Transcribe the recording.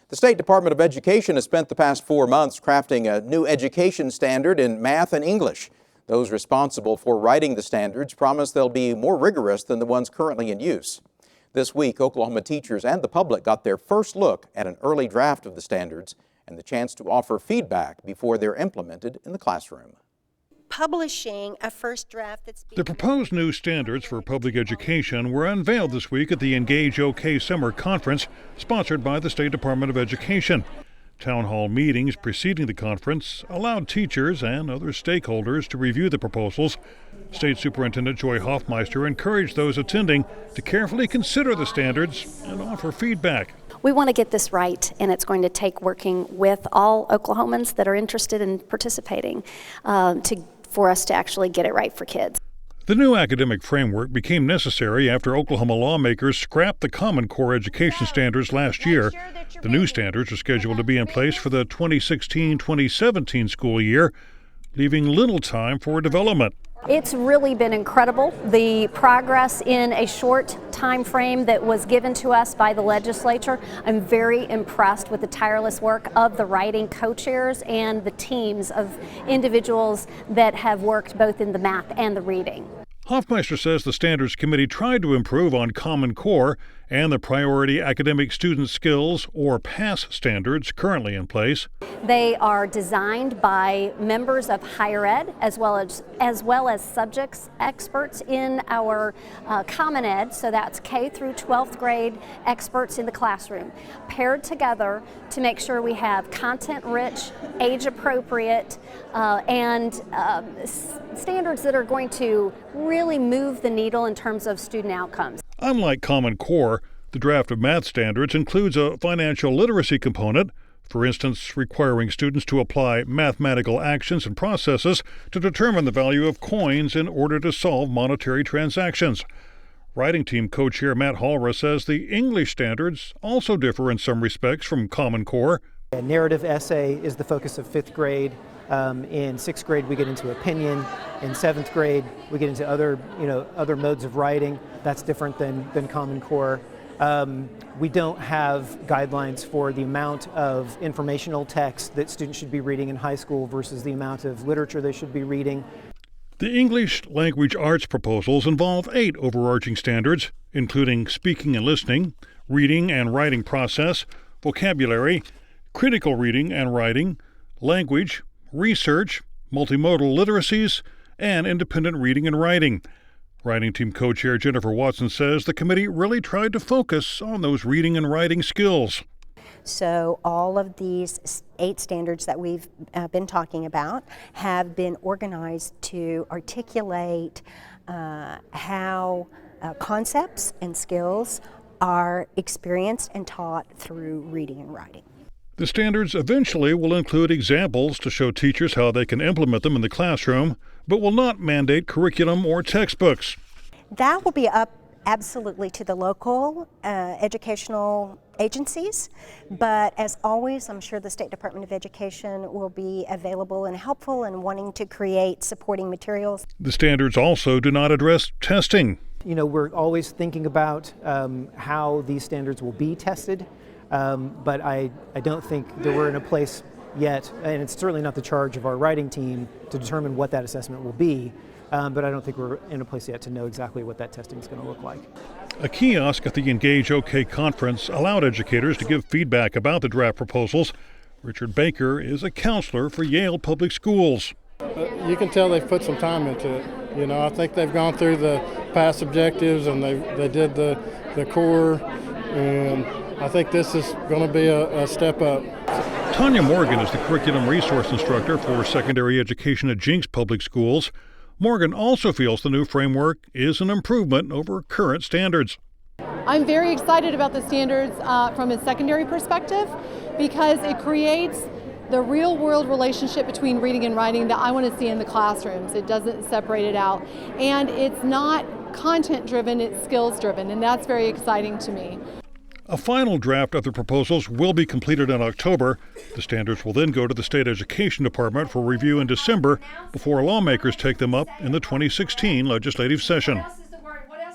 The State Department of Education has spent the past 4 months crafting a new education standard in math and English. Those responsible for writing the standards promise they'll be more rigorous than the ones currently in use. This week, Oklahoma teachers and the public got their first look at an early draft of the standards and the chance to offer feedback before they're implemented in the classroom. Publishing a first draft The proposed new standards for public education were unveiled this week at the Engage OK Summer Conference, sponsored by the State Department of Education. Town hall meetings preceding the conference allowed teachers and other stakeholders to review the proposals. State Superintendent Joy Hoffmeister encouraged those attending to carefully consider the standards and offer feedback. We want to get this right, and it's going to take working with all Oklahomans that are interested in participating for us to actually get it right for kids. The new academic framework became necessary after Oklahoma lawmakers scrapped the Common Core education standards last year. The new standards are scheduled to be in place for the 2016-2017 school year, leaving little time for development. It's really been incredible, the progress in a short time frame that was given to us by the legislature. I'm very impressed with the tireless work of the writing co-chairs and the teams of individuals that have worked both in the math and the reading. Hoffmeister says the Standards Committee tried to improve on Common Core and the Priority Academic Student Skills, or PASS, standards currently in place. They are designed by members of higher ed as well as subjects experts in our Common Ed, so that's K through 12th grade experts in the classroom, paired together to make sure we have content-rich, age-appropriate, and standards that are going to really move the needle in terms of student outcomes. Unlike Common Core, the draft of math standards includes a financial literacy component, for instance, requiring students to apply mathematical actions and processes to determine the value of coins in order to solve monetary transactions. Writing team co-chair Matt Hallra says the English standards also differ in some respects from Common Core. A narrative essay is the focus of 5th grade. In 6th grade, we get into opinion. In 7th grade, we get into other modes of writing. That's different than Common Core. We don't have guidelines for the amount of informational text that students should be reading in high school versus the amount of literature they should be reading. The English language arts proposals involve 8 overarching standards, including speaking and listening, reading and writing process, vocabulary, critical reading and writing, language, research, multimodal literacies, and independent reading and writing. Writing team co-chair Jennifer Watson says the committee really tried to focus on those reading and writing skills. So all of these 8 standards that we've been talking about have been organized to articulate how concepts and skills are experienced and taught through reading and writing. The standards eventually will include examples to show teachers how they can implement them in the classroom, but will not mandate curriculum or textbooks. That will be up absolutely to the local educational agencies, but as always, I'm sure the State Department of Education will be available and helpful in wanting to create supporting materials. The standards also do not address testing. We're always thinking about how these standards will be tested. But I don't think that we're in a place yet, and it's certainly not the charge of our writing team to determine what that assessment will be, but I don't think we're in a place yet to know exactly what that testing is going to look like. A kiosk at the Engage OK conference allowed educators to give feedback about the draft proposals. Richard Baker is a counselor for Yale Public Schools. You can tell they've put some time into it. I think they've gone through the past objectives and they did the core, and I think this is going to be a step up. Tonya Morgan is the curriculum resource instructor for secondary education at Jinx Public Schools. Morgan also feels the new framework is an improvement over current standards. I'm very excited about the standards from a secondary perspective because it creates the real world relationship between reading and writing that I want to see in the classrooms. It doesn't separate it out. And it's not content driven, it's skills driven, and that's very exciting to me. A final draft of the proposals will be completed in October. The standards will then go to the State Education Department for review in December before lawmakers take them up in the 2016 legislative session.